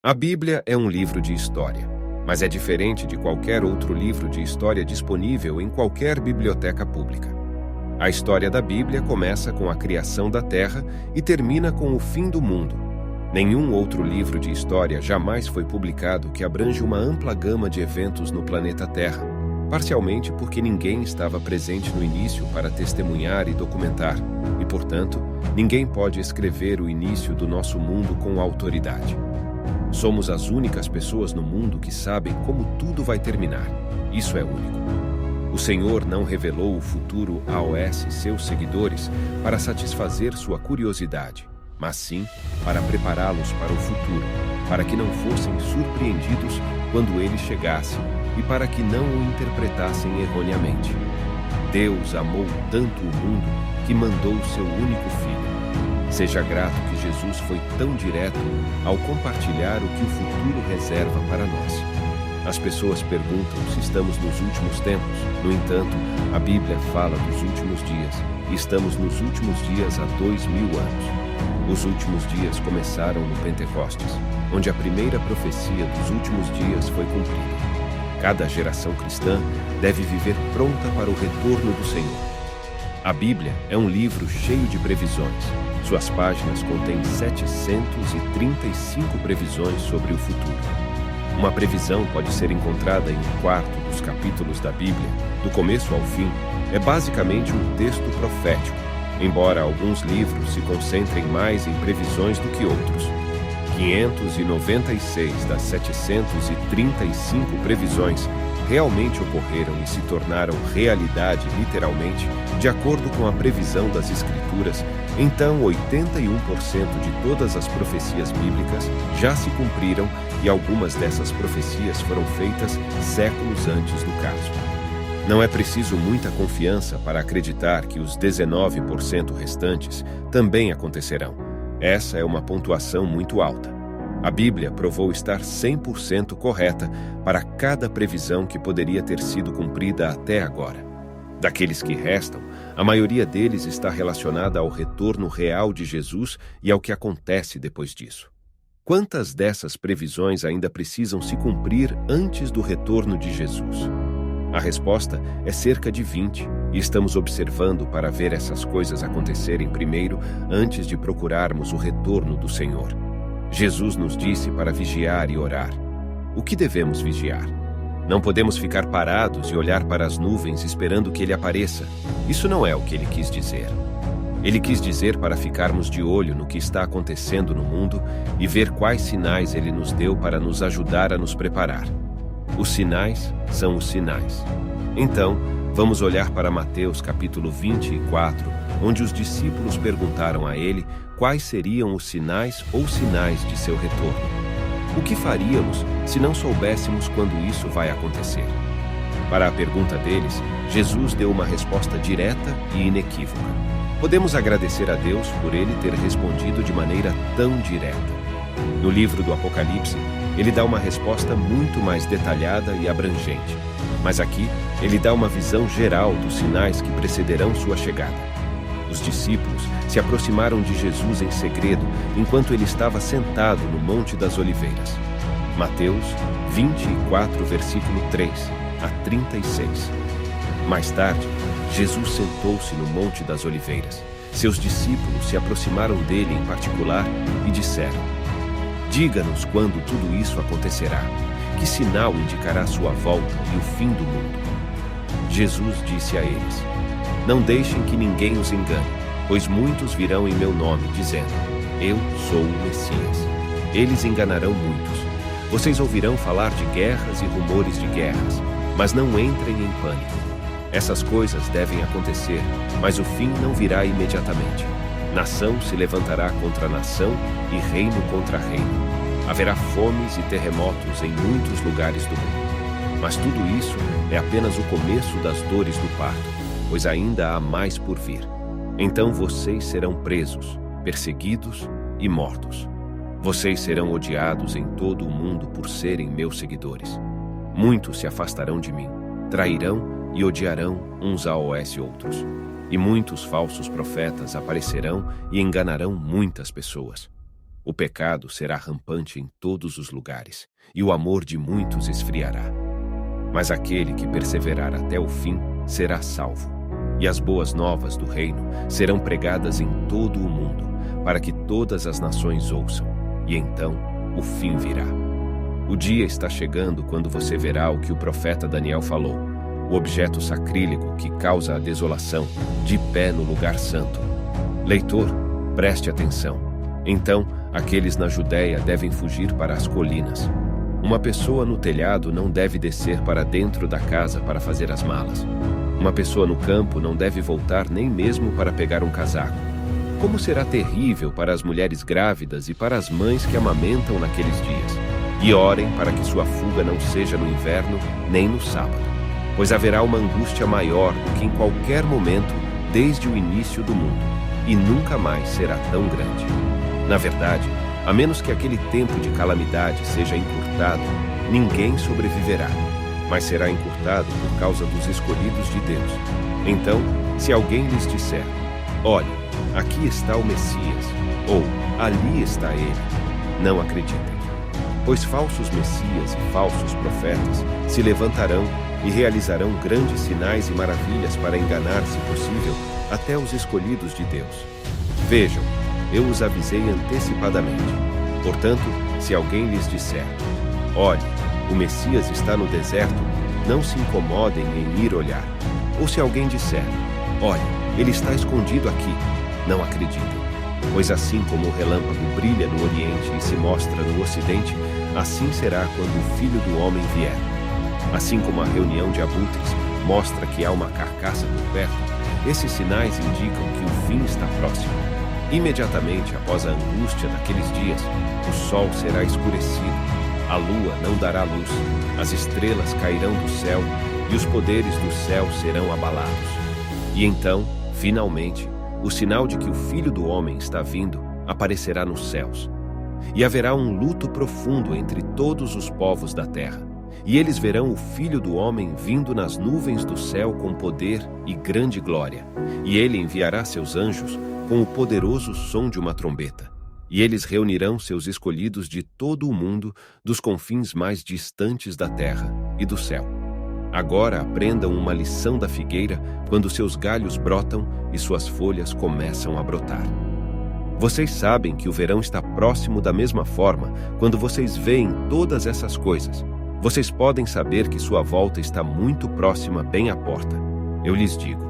A Bíblia é um livro de história, mas é diferente de qualquer outro livro de história disponível em qualquer biblioteca pública. A história da Bíblia começa com a criação da Terra e termina com o fim do mundo. Nenhum outro livro de história jamais foi publicado que abrange uma ampla gama de eventos no planeta Terra, parcialmente porque ninguém estava presente no início para testemunhar e documentar, e, portanto, ninguém pode escrever o início do nosso mundo com autoridade. Somos as únicas pessoas no mundo que sabem como tudo vai terminar. Isso é único. O Senhor não revelou o futuro aos seus seguidores para satisfazer sua curiosidade, mas sim para prepará-los para o futuro, para que não fossem surpreendidos quando ele chegasse e para que não o interpretassem erroneamente. Deus amou tanto o mundo que mandou o seu único filho. Seja grato que Jesus foi tão direto ao compartilhar o que o futuro reserva para nós. As pessoas perguntam se estamos nos últimos tempos. No entanto, a Bíblia fala dos últimos dias, e estamos nos últimos dias há 2000 anos. Os últimos dias começaram no Pentecostes, onde a primeira profecia dos últimos dias foi cumprida. Cada geração cristã deve viver pronta para o retorno do Senhor. A Bíblia é um livro cheio de previsões. Suas páginas contêm 735 previsões sobre o futuro. Uma previsão pode ser encontrada em um quarto dos capítulos da Bíblia, do começo ao fim. É basicamente um texto profético, embora alguns livros se concentrem mais em previsões do que outros. 596 das 735 previsões realmente ocorreram e se tornaram realidade literalmente, de acordo com a previsão das Escrituras. Então 81% de todas as profecias bíblicas já se cumpriram e algumas dessas profecias foram feitas séculos antes do caso. Não é preciso muita confiança para acreditar que os 19% restantes também acontecerão. Essa é uma pontuação muito alta. A Bíblia provou estar 100% correta para cada previsão que poderia ter sido cumprida até agora. Daqueles que restam, a maioria deles está relacionada ao retorno real de Jesus e ao que acontece depois disso. Quantas dessas previsões ainda precisam se cumprir antes do retorno de Jesus? A resposta é cerca de 20, e estamos observando para ver essas coisas acontecerem primeiro antes de procurarmos o retorno do Senhor. Jesus nos disse para vigiar e orar. O que devemos vigiar? Não podemos ficar parados e olhar para as nuvens esperando que ele apareça. Isso não é o que ele quis dizer. Ele quis dizer para ficarmos de olho no que está acontecendo no mundo e ver quais sinais ele nos deu para nos ajudar a nos preparar. Os sinais são os sinais. Então, vamos olhar para Mateus capítulo 24, onde os discípulos perguntaram a ele quais seriam os sinais ou sinais de seu retorno. O que faríamos se não soubéssemos quando isso vai acontecer? Para a pergunta deles, Jesus deu uma resposta direta e inequívoca. Podemos agradecer a Deus por ele ter respondido de maneira tão direta. No livro do Apocalipse, ele dá uma resposta muito mais detalhada e abrangente. Mas aqui, ele dá uma visão geral dos sinais que precederão sua chegada. Os discípulos se aproximaram de Jesus em segredo enquanto ele estava sentado no Monte das Oliveiras. Mateus 24, versículo 3 a 36. Mais tarde, Jesus sentou-se no Monte das Oliveiras. Seus discípulos se aproximaram dele em particular e disseram: "Diga-nos quando tudo isso acontecerá. Que sinal indicará sua volta e o fim do mundo?" Jesus disse a eles: "Não deixem que ninguém os engane, pois muitos virão em meu nome, dizendo: 'Eu sou o Messias.' Eles enganarão muitos. Vocês ouvirão falar de guerras e rumores de guerras, mas não entrem em pânico. Essas coisas devem acontecer, mas o fim não virá imediatamente. Nação se levantará contra nação e reino contra reino. Haverá fomes e terremotos em muitos lugares do mundo. Mas tudo isso é apenas o começo das dores do parto, pois ainda há mais por vir. Então vocês serão presos, perseguidos e mortos. Vocês serão odiados em todo o mundo por serem meus seguidores. Muitos se afastarão de mim, trairão e odiarão uns aos outros. E muitos falsos profetas aparecerão e enganarão muitas pessoas. O pecado será rampante em todos os lugares, e o amor de muitos esfriará. Mas aquele que perseverar até o fim será salvo. E as boas novas do reino serão pregadas em todo o mundo, para que todas as nações ouçam, e então o fim virá. O dia está chegando quando você verá o que o profeta Daniel falou, o objeto sacrílego que causa a desolação, de pé no lugar santo. Leitor, preste atenção. Então, aqueles na Judéia devem fugir para as colinas. Uma pessoa no telhado não deve descer para dentro da casa para fazer as malas. Uma pessoa no campo não deve voltar nem mesmo para pegar um casaco. Como será terrível para as mulheres grávidas e para as mães que amamentam naqueles dias. E orem para que sua fuga não seja no inverno nem no sábado, pois haverá uma angústia maior do que em qualquer momento desde o início do mundo, e nunca mais será tão grande. Na verdade, a menos que aquele tempo de calamidade seja encurtado, ninguém sobreviverá, mas será encurtado por causa dos escolhidos de Deus. Então, se alguém lhes disser, olha, aqui está o Messias, ou ali está ele, não acreditem. Pois falsos messias e falsos profetas se levantarão e realizarão grandes sinais e maravilhas para enganar, se possível, até os escolhidos de Deus. Vejam, eu os avisei antecipadamente. Portanto, se alguém lhes disser, olhe, o Messias está no deserto, não se incomodem em ir olhar. Ou se alguém disser, olhe, ele está escondido aqui, não acreditem. Pois assim como o relâmpago brilha no Oriente e se mostra no Ocidente, assim será quando o Filho do Homem vier. Assim como a reunião de abutres mostra que há uma carcaça por perto, esses sinais indicam que o fim está próximo. Imediatamente após a angústia daqueles dias, o sol será escurecido, a lua não dará luz, as estrelas cairão do céu e os poderes do céu serão abalados. E então, finalmente, o sinal de que o Filho do Homem está vindo aparecerá nos céus. E haverá um luto profundo entre todos os povos da terra. E eles verão o Filho do Homem vindo nas nuvens do céu com poder e grande glória. E ele enviará seus anjos com o poderoso som de uma trombeta. E eles reunirão seus escolhidos de todo o mundo, dos confins mais distantes da terra e do céu. Agora aprendam uma lição da figueira quando seus galhos brotam e suas folhas começam a brotar. Vocês sabem que o verão está próximo da mesma forma quando vocês veem todas essas coisas. Vocês podem saber que sua volta está muito próxima, bem à porta. Eu lhes digo,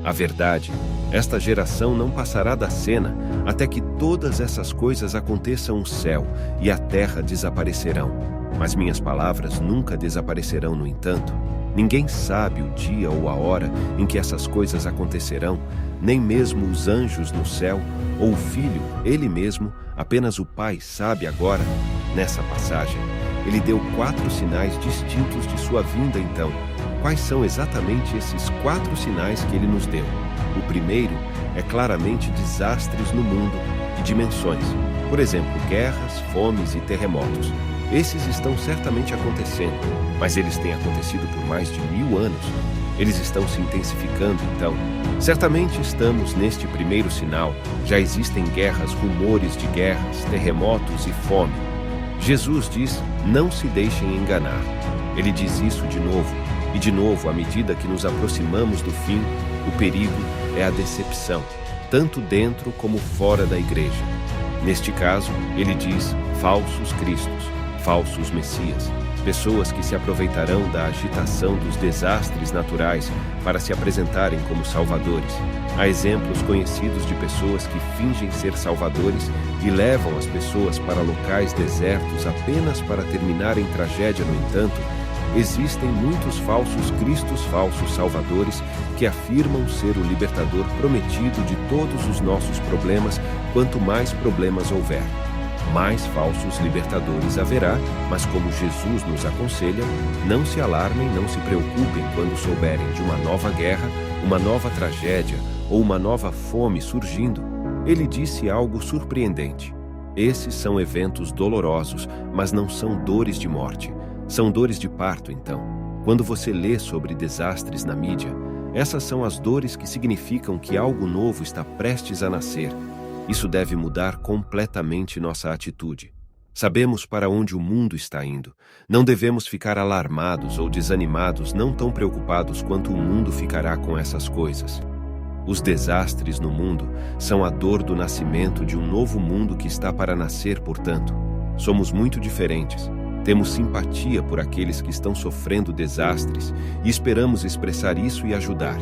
a verdade, esta geração não passará da cena até que todas essas coisas aconteçam no céu e a terra desaparecerão. Mas minhas palavras nunca desaparecerão, no entanto. Ninguém sabe o dia ou a hora em que essas coisas acontecerão, nem mesmo os anjos no céu, ou o Filho, ele mesmo, apenas o Pai sabe agora. Nessa passagem, ele deu 4 sinais distintos de sua vinda então. Quais são exatamente esses 4 sinais que ele nos deu? O primeiro é claramente desastres no mundo e dimensões. Por exemplo, guerras, fomes e terremotos. Esses estão certamente acontecendo, mas eles têm acontecido por mais de 1000 anos. Eles estão se intensificando, então. Certamente estamos neste primeiro sinal. Já existem guerras, rumores de guerras, terremotos e fome. Jesus diz, não se deixem enganar. Ele diz isso de novo, e de novo, à medida que nos aproximamos do fim, o perigo é a decepção, tanto dentro como fora da igreja. Neste caso, ele diz, falsos cristos, falsos messias, pessoas que se aproveitarão da agitação dos desastres naturais para se apresentarem como salvadores. Há exemplos conhecidos de pessoas que fingem ser salvadores e levam as pessoas para locais desertos apenas para terminar em tragédia. No entanto, existem muitos falsos cristos, falsos salvadores, que afirmam ser o libertador prometido de todos os nossos problemas. Quanto mais problemas houver, mais falsos libertadores haverá, mas como Jesus nos aconselha, não se alarmem, não se preocupem quando souberem de uma nova guerra, uma nova tragédia ou uma nova fome surgindo. Ele disse algo surpreendente. Esses são eventos dolorosos, mas não são dores de morte. São dores de parto, então. Quando você lê sobre desastres na mídia, essas são as dores que significam que algo novo está prestes a nascer. Isso deve mudar completamente nossa atitude. Sabemos para onde o mundo está indo. Não devemos ficar alarmados ou desanimados, não tão preocupados quanto o mundo ficará com essas coisas. Os desastres no mundo são a dor do nascimento de um novo mundo que está para nascer, portanto. Somos muito diferentes. Temos simpatia por aqueles que estão sofrendo desastres e esperamos expressar isso e ajudar.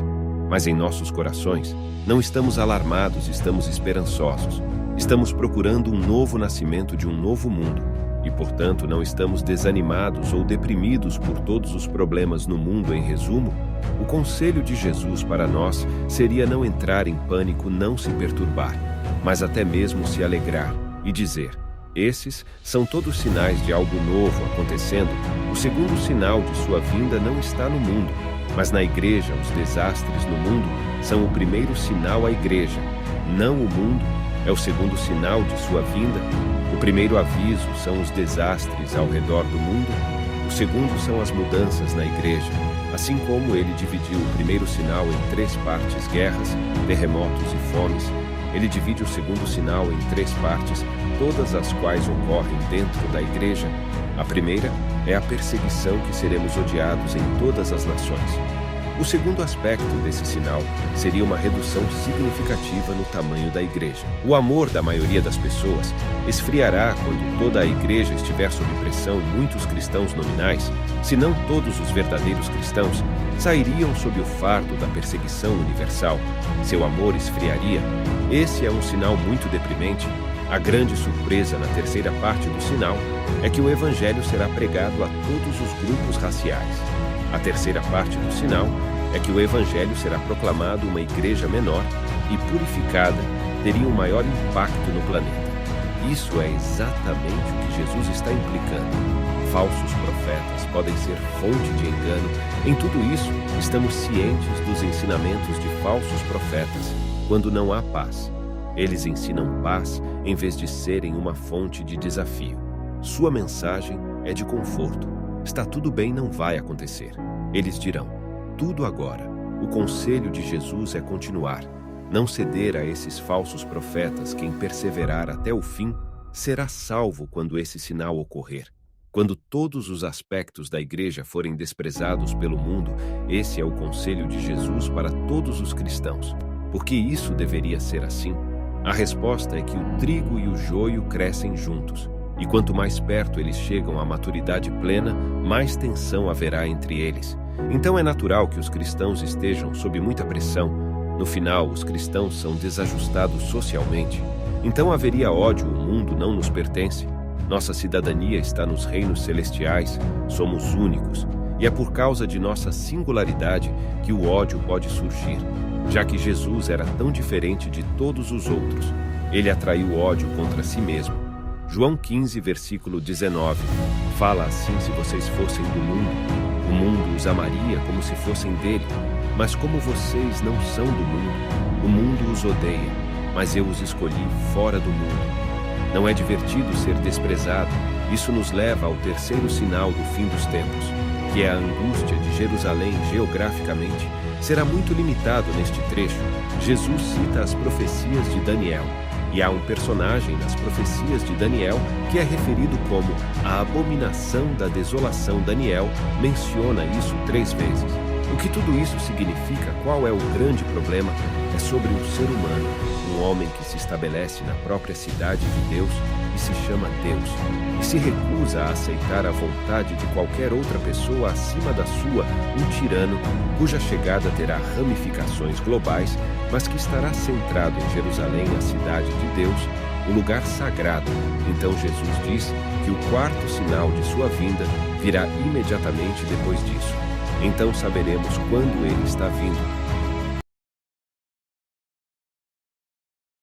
Mas em nossos corações, não estamos alarmados, estamos esperançosos. Estamos procurando um novo nascimento de um novo mundo e, portanto, não estamos desanimados ou deprimidos por todos os problemas no mundo. Em resumo, o conselho de Jesus para nós seria não entrar em pânico, não se perturbar, mas até mesmo se alegrar e dizer: esses são todos sinais de algo novo acontecendo. O segundo sinal de sua vinda não está no mundo, mas na igreja. Os desastres no mundo são o primeiro sinal à igreja, não o mundo. É o segundo sinal de sua vinda. O primeiro aviso são os desastres ao redor do mundo. O segundo são as mudanças na igreja. Assim como ele dividiu o primeiro sinal em 3 partes: guerras, terremotos e fomes, ele divide o segundo sinal em 3 partes, todas as quais ocorrem dentro da igreja. A primeira é a perseguição, que seremos odiados em todas as nações. O segundo aspecto desse sinal seria uma redução significativa no tamanho da igreja. O amor da maioria das pessoas esfriará quando toda a igreja estiver sob pressão. Muitos cristãos nominais, se não todos os verdadeiros cristãos, sairiam sob o fardo da perseguição universal. Seu amor esfriaria. Esse é um sinal muito deprimente. A grande surpresa na terceira parte do sinal é que o evangelho será pregado a todos os grupos raciais. A terceira parte do sinal é que o evangelho será proclamado. Uma igreja menor e purificada teria um maior impacto no planeta. Isso é exatamente o que Jesus está implicando. Falsos profetas podem ser fonte de engano. Em tudo isso, estamos cientes dos ensinamentos de falsos profetas quando não há paz. Eles ensinam paz em vez de serem uma fonte de desafio. Sua mensagem é de conforto. Está tudo bem, não vai acontecer. Eles dirão: tudo agora. O conselho de Jesus é continuar, não ceder a esses falsos profetas. Quem perseverar até o fim será salvo quando esse sinal ocorrer. Quando todos os aspectos da igreja forem desprezados pelo mundo, esse é o conselho de Jesus para todos os cristãos. Por que isso deveria ser assim? A resposta é que o trigo e o joio crescem juntos. E quanto mais perto eles chegam à maturidade plena, mais tensão haverá entre eles. Então é natural que os cristãos estejam sob muita pressão. No final, os cristãos são desajustados socialmente. Então haveria ódio. O mundo não nos pertence. Nossa cidadania está nos reinos celestiais. Somos únicos. E é por causa de nossa singularidade que o ódio pode surgir. Já que Jesus era tão diferente de todos os outros, ele atraiu ódio contra si mesmo. João 15, versículo 19, fala assim: se vocês fossem do mundo, o mundo os amaria como se fossem dele. Mas como vocês não são do mundo, o mundo os odeia, mas eu os escolhi fora do mundo. Não é divertido ser desprezado. Isso nos leva ao terceiro sinal do fim dos tempos, que é a angústia de Jerusalém. Geograficamente, será muito limitado neste trecho. Jesus cita as profecias de Daniel. E há um personagem nas profecias de Daniel que é referido como a abominação da desolação. Daniel menciona isso 3 vezes. O que tudo isso significa? Qual é o grande problema? É sobre um ser humano, um homem que se estabelece na própria cidade de Deus e se chama Deus, e se recusa a aceitar a vontade de qualquer outra pessoa acima da sua, um tirano cuja chegada terá ramificações globais, mas que estará centrado em Jerusalém, a cidade de Deus, o lugar sagrado. Então Jesus diz que o 4º sinal de sua vinda virá imediatamente depois disso. Então saberemos quando ele está vindo.